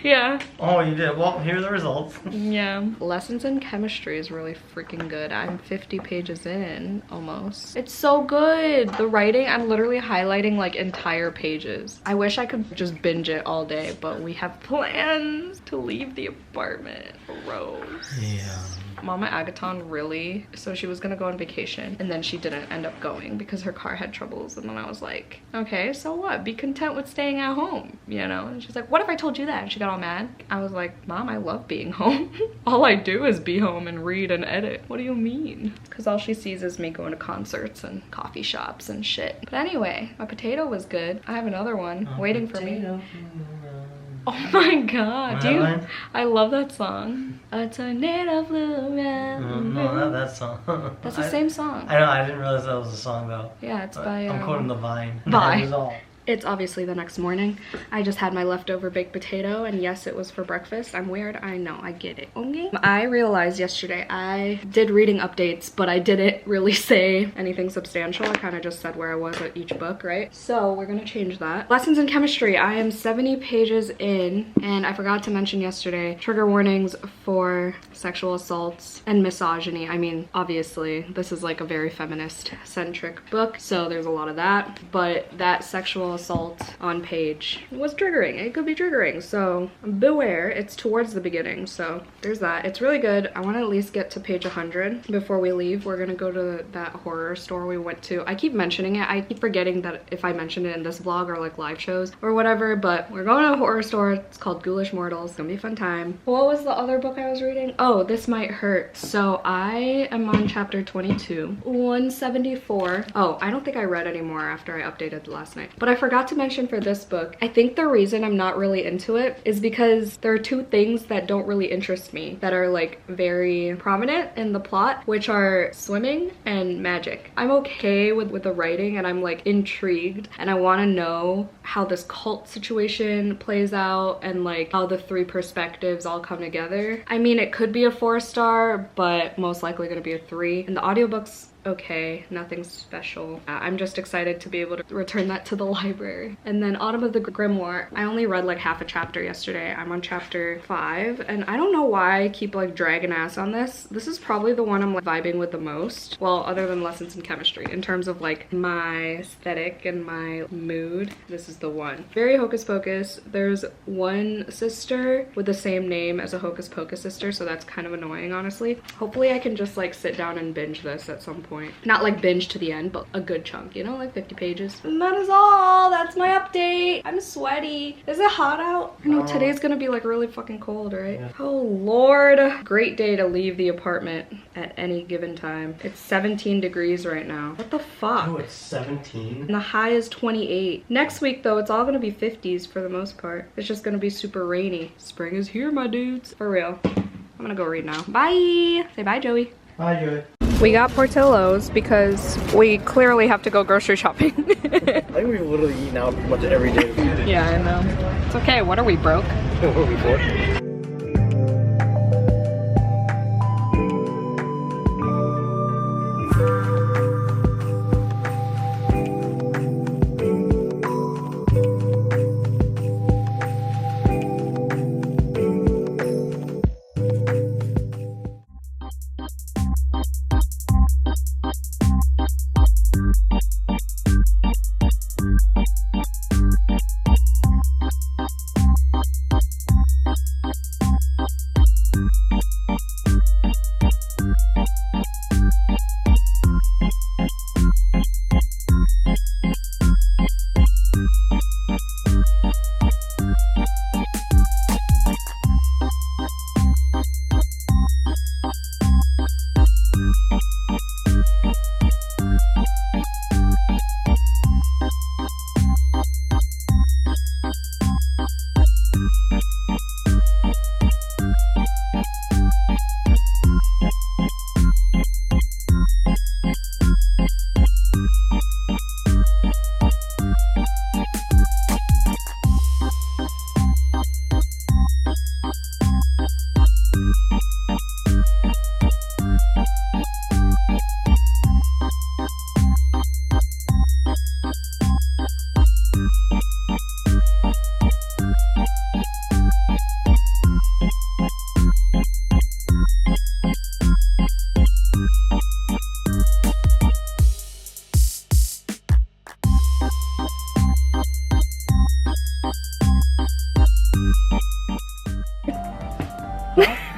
Speaker 1: Yeah.
Speaker 2: Oh, you did? Well, here are the results.
Speaker 1: Yeah. Lessons in Chemistry is really freaking good. I'm 50 pages in, almost. It's so good. The writing, I'm literally highlighting like entire pages. I wish I could just binge it all day, but we have plans to leave the apartment. Gross.
Speaker 2: Yeah.
Speaker 1: Mama Agaton really, so she was gonna go on vacation and then she didn't end up going because her car had troubles. And then I was like, okay, so what? Be content with staying at home, you know? And she's like, what if I told you that? And she got all mad. I was like, Mom, I love being home. All I do is be home and read and edit. What do you mean? Because all she sees is me going to concerts and coffee shops and shit. But anyway, my potato was good. I have another one waiting for me. Oh my god, do you? I love that song. A tornado flew around.
Speaker 2: No, not that song.
Speaker 1: That's the same song.
Speaker 2: I know, I didn't realize that was a song though.
Speaker 1: Yeah, it's by
Speaker 2: I'm quoting the Vine.
Speaker 1: Bye.
Speaker 2: That was all.
Speaker 1: It's obviously the next morning. I just had my leftover baked potato, and yes, it was for breakfast. I'm weird, I know, I get it, okay? I realized yesterday I did reading updates, but I didn't really say anything substantial. I kind of just said where I was at each book, right? So we're gonna change that. Lessons in chemistry, I am 70 pages in, and I forgot to mention yesterday, trigger warnings for sexual assaults and misogyny. I mean, obviously, this is like a very feminist-centric book, so there's a lot of that, but that sexual assault on page was triggering. It could be triggering, so beware. It's towards the beginning, so there's that. It's really good. I want to at least get to page 100 before we leave. We're gonna go to that horror store we went to. I keep mentioning it. I keep forgetting that if I mentioned it in this vlog or like live shows or whatever, but we're going to a horror store. It's called Ghoulish Mortals. It's gonna be a fun time. What was the other book I was reading? Oh, This Might Hurt. So I am on chapter 22. 174. Oh, I don't think I read anymore after I updated last night, but I forgot to mention for this book, I think the reason I'm not really into it is because there are two things that don't really interest me that are like very prominent in the plot, which are swimming and magic. I'm okay with the writing and I'm like intrigued and I want to know how this cult situation plays out and like how the three perspectives all come together. I mean, it could be a 4-star, but most likely gonna be a 3. And the audiobooks, okay, nothing special. I'm just excited to be able to return that to the library. And then Autumn of the Grimoire, I only read like half a chapter yesterday. I'm on chapter 5 and I don't know why I keep like dragging ass on this. This is probably the one I'm like vibing with the most. Well, other than Lessons in Chemistry. In terms of like my aesthetic and my mood, this is the one. Very hocus pocus. There's one sister with the same name as a hocus pocus sister, so that's kind of annoying, honestly. Hopefully I can just like sit down and binge this at some point. Not like binge to the end, but a good chunk, you know, like 50 pages. And that is all. That's my update. I'm sweaty. Is it hot out? I know today's gonna be like really fucking cold, right? Yeah. Oh Lord. Great day to leave the apartment at any given time. It's 17 degrees right now. What the fuck?
Speaker 2: Oh, it's 17?
Speaker 1: And the high is 28. Next week though, it's all gonna be 50s for the most part. It's just gonna be super rainy. Spring is here, my dudes. For real. I'm gonna go read now. Bye. Say bye, Joey.
Speaker 2: Bye, Joey.
Speaker 1: We got Portillo's because we clearly have to go grocery shopping.
Speaker 2: I think we've literally eaten out pretty much every day.
Speaker 1: Yeah, I know. It's okay. What are we, broke?
Speaker 2: What are we for?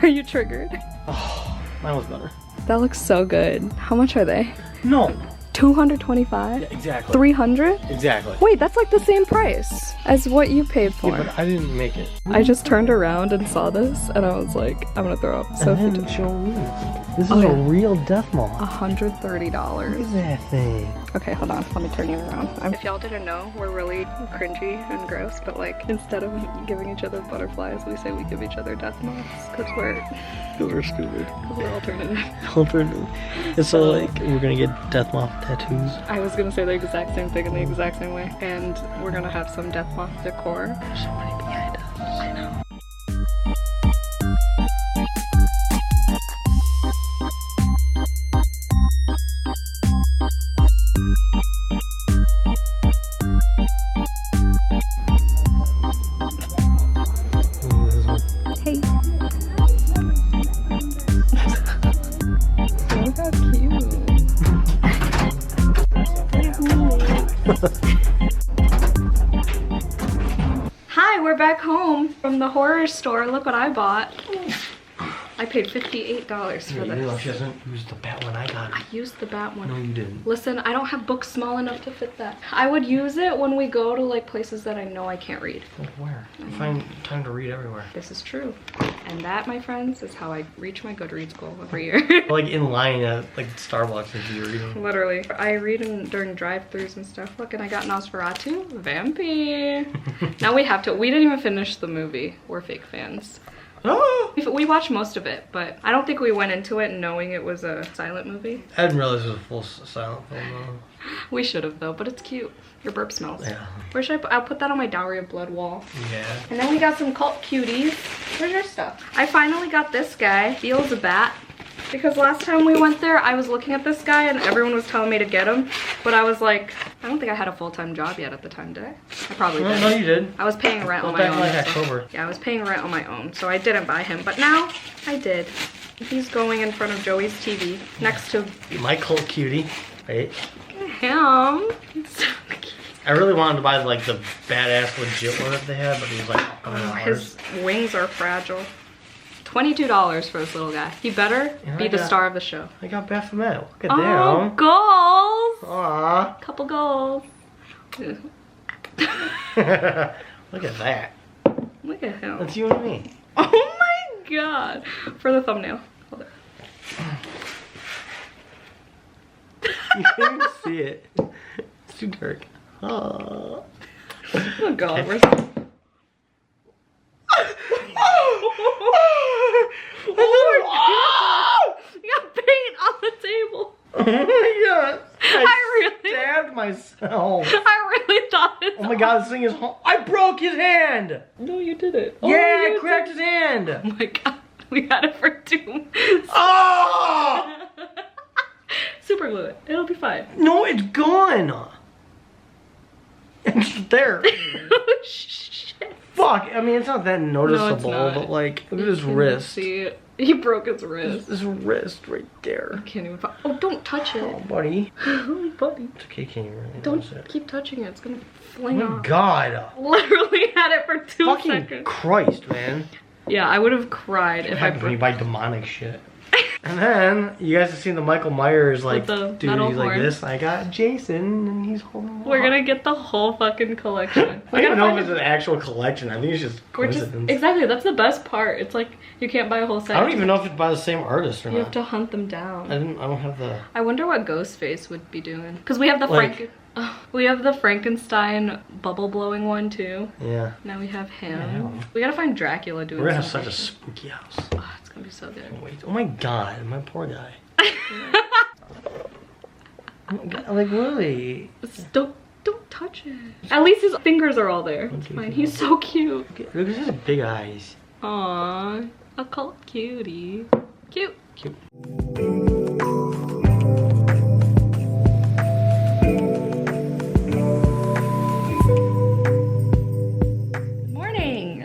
Speaker 1: Are you triggered?
Speaker 2: Oh, that was better.
Speaker 1: That looks so good. How much are they?
Speaker 2: No.
Speaker 1: 225?
Speaker 2: Yeah, exactly.
Speaker 1: 300?
Speaker 2: Exactly.
Speaker 1: Wait, that's like the same price as what you paid for.
Speaker 2: Yeah, but I didn't make it.
Speaker 1: I just turned around and saw this and I was like, I'm gonna throw up. So
Speaker 2: and then show me. This is a real death moth.
Speaker 1: $130.
Speaker 2: Look at that thing.
Speaker 1: Okay, hold on. Let me turn you around. If y'all didn't know, we're really cringy and gross, but like instead of giving each other butterflies, we say we give each other death moths because we're stupid. Because we're alternative.
Speaker 2: And so like we're gonna get death moth tattoos.
Speaker 1: I was gonna say the exact same thing in the exact same way, and we're gonna have some death moth decor.
Speaker 2: There's so many behind us.
Speaker 1: I know. Hey. Look how cute. Hi, we're back home from the horror store. Look what I bought. I paid $58 for this.
Speaker 2: You know she hasn't used the bat one I got.
Speaker 1: I used the bat one.
Speaker 2: No, you didn't.
Speaker 1: Listen, I don't have books small enough to fit that. I would use it when we go to like places that I know I can't read.
Speaker 2: Like where? I find time to read everywhere.
Speaker 1: This is true. And that, my friends, is how I reach my Goodreads goal every year.
Speaker 2: Like in line at like Starbucks if you're reading.
Speaker 1: Literally. I read during drive-thrus and stuff. Look, and I got Nosferatu. Vampy. Now we have to. We didn't even finish the movie. We're fake fans.
Speaker 2: Oh!
Speaker 1: We watched most of it, but I don't think we went into it knowing it was a silent movie.
Speaker 2: I didn't realize it was a full silent film though.
Speaker 1: We should have though, but it's cute. Your burp smells.
Speaker 2: Yeah.
Speaker 1: Where should I put? I'll put that on my Dowry of Blood wall.
Speaker 2: Yeah.
Speaker 1: And then we got some cult cuties. Where's your stuff? I finally got this guy. Feels a bat. Because last time we went there, I was looking at this guy and everyone was telling me to get him. But I was like, I don't think I had a full-time job yet at the time, did I? I probably did.
Speaker 2: No, you did.
Speaker 1: I was paying rent on my
Speaker 2: Back
Speaker 1: own.
Speaker 2: like
Speaker 1: so-
Speaker 2: October.
Speaker 1: Yeah, I was paying rent on my own, so I didn't buy him. But now, I did. He's going in front of Joey's TV next to
Speaker 2: My cult cutie. Right?
Speaker 1: him. He's so cute.
Speaker 2: I really wanted to buy like the badass legit one that they had, but he was like,
Speaker 1: Oh, his wings are fragile. $22 for this little guy. He better
Speaker 2: And
Speaker 1: be
Speaker 2: I
Speaker 1: the
Speaker 2: got-
Speaker 1: star of the show.
Speaker 2: I got Baphomet. Look at
Speaker 1: Oh,
Speaker 2: them.
Speaker 1: goals!
Speaker 2: Aww.
Speaker 1: Couple goals.
Speaker 2: Look at that.
Speaker 1: Look at him.
Speaker 2: That's you and me.
Speaker 1: Oh my god. For the thumbnail. Hold it.
Speaker 2: You can't even see it. It's too dark. Oh,
Speaker 1: Oh god, where's You got paint on the table.
Speaker 2: Oh my god.
Speaker 1: I really
Speaker 2: stabbed myself.
Speaker 1: I really thought it.
Speaker 2: Oh my god, this thing is I broke his hand.
Speaker 1: No, you didn't.
Speaker 2: Yeah, I cracked his hand.
Speaker 1: Oh my god. We had it for 2.
Speaker 2: Oh!
Speaker 1: Super glue it. It'll be fine.
Speaker 2: No, it's gone. It's there.
Speaker 1: Shit.
Speaker 2: Fuck. I mean, it's not that noticeable,
Speaker 1: not.
Speaker 2: but like, look at his
Speaker 1: Can you
Speaker 2: wrist.
Speaker 1: see it? He broke his wrist.
Speaker 2: His wrist right there.
Speaker 1: Can't even. Oh, don't touch
Speaker 2: Oh,
Speaker 1: it.
Speaker 2: buddy.
Speaker 1: Oh, buddy.
Speaker 2: It's okay, can't even really
Speaker 1: Don't
Speaker 2: notice it.
Speaker 1: keep touching it. It's gonna
Speaker 2: Oh
Speaker 1: fling
Speaker 2: my
Speaker 1: off.
Speaker 2: god.
Speaker 1: Literally had it for 2
Speaker 2: Fucking
Speaker 1: seconds.
Speaker 2: Christ, man.
Speaker 1: Yeah, I would have cried
Speaker 2: What
Speaker 1: if I
Speaker 2: happens when you
Speaker 1: broke.
Speaker 2: buy demonic shit? And then, you guys have seen the Michael Myers, like,
Speaker 1: the
Speaker 2: dude,
Speaker 1: metal
Speaker 2: he's like
Speaker 1: horn.
Speaker 2: this. I got Jason, and he's holding
Speaker 1: We're gonna get the whole fucking collection.
Speaker 2: I don't know if it's an actual collection. I think it's just
Speaker 1: We're just
Speaker 2: coincidence.
Speaker 1: exactly. That's the best part. It's like you can't buy a whole set.
Speaker 2: I don't even know if it's by the same artist or
Speaker 1: You
Speaker 2: not.
Speaker 1: have to hunt them down.
Speaker 2: I don't have the...
Speaker 1: I wonder what Ghostface would be doing. Because we have the
Speaker 2: Like-
Speaker 1: we have the Frankenstein bubble blowing one too.
Speaker 2: Yeah.
Speaker 1: Now we have him.
Speaker 2: Yeah.
Speaker 1: We gotta find Dracula doing.
Speaker 2: We're gonna have such a
Speaker 1: something.
Speaker 2: spooky house.
Speaker 1: Oh, it's gonna be so good.
Speaker 2: Wait. Oh my god, my poor guy. Oh my god, like, really?
Speaker 1: Don't touch it. At least his fingers are all there. It's
Speaker 2: Okay,
Speaker 1: fine.
Speaker 2: okay.
Speaker 1: He's so cute.
Speaker 2: Look at his big eyes.
Speaker 1: Aww, a cult cutie. Cute.
Speaker 2: Cute.
Speaker 1: Morning.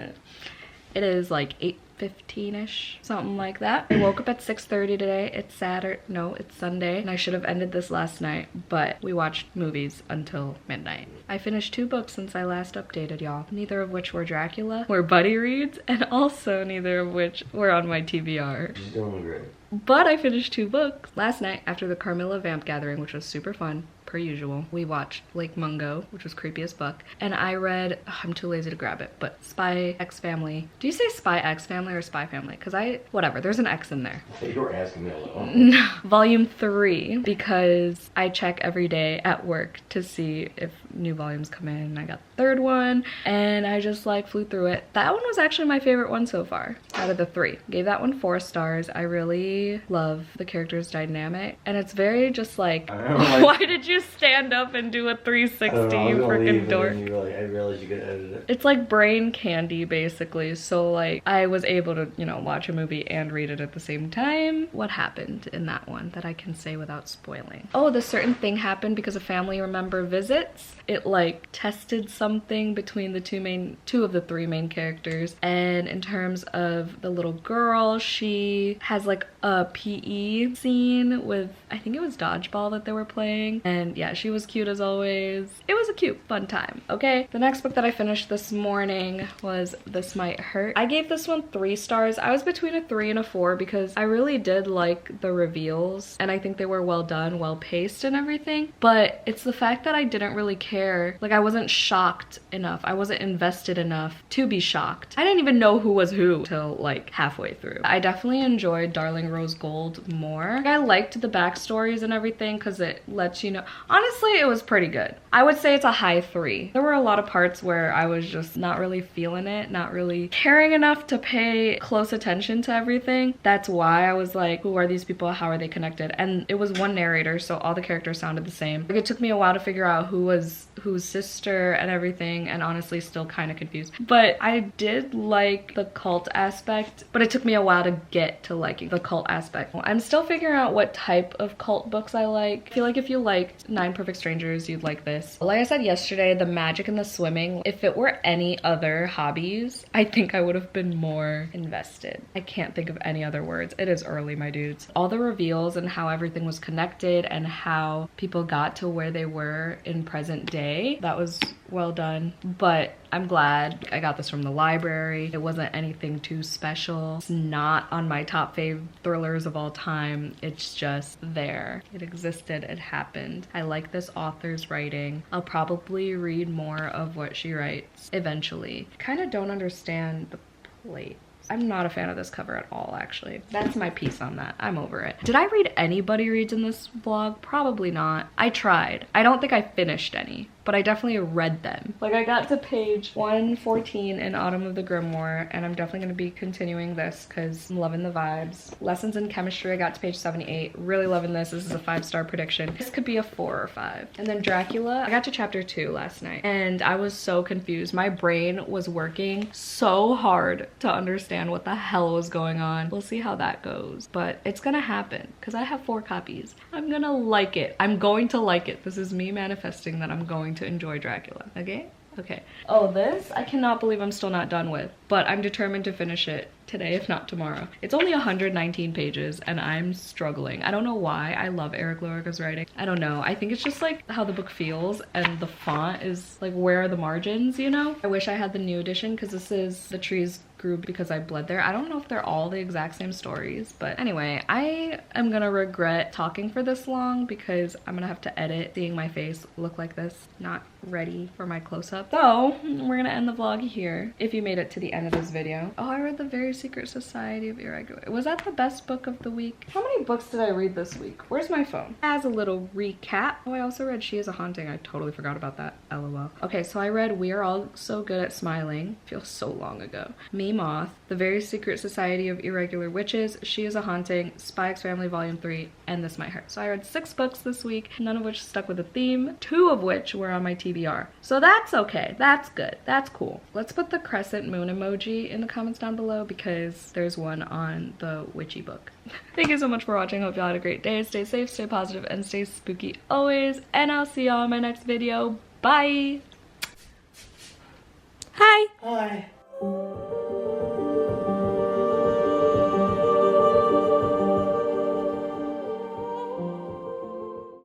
Speaker 1: It is like 15-ish, something like that. I woke up at 6:30 today. It's Saturday, no, it's Sunday, and I should have ended this last night, but we watched movies until midnight. I finished 2 books since I last updated y'all, neither of which were Dracula, were buddy reads, and also neither of which were on my TBR.
Speaker 2: She's doing great.
Speaker 1: But I finished 2 books. Last night, after the Carmilla Vamp Gathering, which was super fun, per usual, we watched Lake Mungo, which was creepy as fuck, and I read, I'm too lazy to grab it, but Spy X Family. Do you say Spy X Family or Spy Family? Because whatever, there's an X in there.
Speaker 2: You were asking me alone.
Speaker 1: Volume 3, because I check every day at work to see if new volumes come in. I got the 3rd one, and I just like flew through it. That one was actually my favorite one so far out of the 3. Gave that one 4 stars. I really love the characters' dynamic, and it's very just like, why did you stand up and do a 360, you freaking dork?
Speaker 2: You were like, I realized you could edit it.
Speaker 1: It's like brain candy, basically. So like, I was able to, you know, watch a movie and read it at the same time. What happened in that one that I can say without spoiling? Oh, this certain thing happened because a family member visits. It like tested something between the 2 of the 3 main characters. And in terms of the little girl, she has like a PE scene with, I think it was dodgeball that they were playing. And yeah, she was cute as always. It was a cute, fun time, okay? The next book that I finished this morning was This Might Hurt. I gave this one 3 stars. I was between a 3 and a 4 because I really did like the reveals, and I think they were well done, well paced and everything. But it's the fact that I didn't really care. Like, I wasn't shocked enough. I wasn't invested enough to be shocked. I didn't even know who was who till like halfway through. I definitely enjoyed Darling Rose Gold more. I liked the backstories and everything because it lets you know. Honestly, it was pretty good. I would say it's a high 3. There were a lot of parts where I was just not really feeling it, not really caring enough to pay close attention to everything. That's why I was like, who are these people? How are they connected? And it was one narrator, so all the characters sounded the same. Like, it took me a while to figure out who was whose sister and everything, and honestly still kind of confused. But I did like the cult aspect, but it took me a while to get to liking the cult aspect. I'm still figuring out what type of cult books I like. I feel like if you liked 9 Perfect Strangers, you'd like this. Like I said yesterday, the magic and the swimming, if it were any other hobbies, I think I would have been more invested. I can't think of any other words. It is early, my dudes. All the reveals and how everything was connected and how people got to where they were in present day, that was well done. But I'm glad I got this from the library. It wasn't anything too special. It's not on my top fave thrillers of all time. It's just there. It existed, it happened. I like this author's writing. I'll probably read more of what she writes eventually. Kind of don't understand the plate. I'm not a fan of this cover at all, actually. That's my piece on that. I'm over it. Did I read anybody reads in this vlog? Probably not. I tried. I don't think I finished any, but I definitely read them. Like, I got to page 114 in Autumn of the Grimoire, and I'm definitely going to be continuing this because I'm loving the vibes. Lessons in Chemistry, I got to page 78. Really loving this. This is a 5-star prediction. This could be a 4 or 5. And then Dracula, I got to chapter 2 last night, and I was so confused. My brain was working so hard to understand what the hell was going on. We'll see how that goes, but it's gonna happen because I have 4 copies. I'm gonna like it. I'm going to like it. This is me manifesting that I'm going to enjoy Dracula, okay? Okay. Oh, this I cannot believe I'm still not done with, but I'm determined to finish it today, if not tomorrow. It's only 119 pages and I'm struggling. I don't know why. I love Eric Lorica's writing. I don't know. I think it's just like how the book feels, and the font is like, where are the margins, you know? I wish I had the new edition because this is The Trees Grew Because I Bled There. I don't know if they're all the exact same stories, but anyway, I am gonna regret talking for this long because I'm gonna have to edit seeing my face look like this, not ready for my close-up. So we're gonna end the vlog here. If you made it to the end of this video. Oh, I read The Very Secret Society of Irregular. Was that the best book of the week? How many books did I read this week? Where's my phone? As a little recap. Oh, I also read She Is a Haunting. I totally forgot about that. LOL. Okay, so I read We Are All So Good at Smiling. Feels so long ago. Me Moth, The Very Secret Society of Irregular Witches, She Is a Haunting, Spy X Family Volume 3, and This Might Hurt. So I read 6 books this week, none of which stuck with a theme, 2 of which were on my TBR. So that's okay. That's good. That's cool. Let's put the crescent moon emoji in the comments down below because there's one on the witchy book. Thank you so much for watching. Hope y'all had a great day. Stay safe, stay positive, and stay spooky always. And I'll see y'all in my next video. Bye!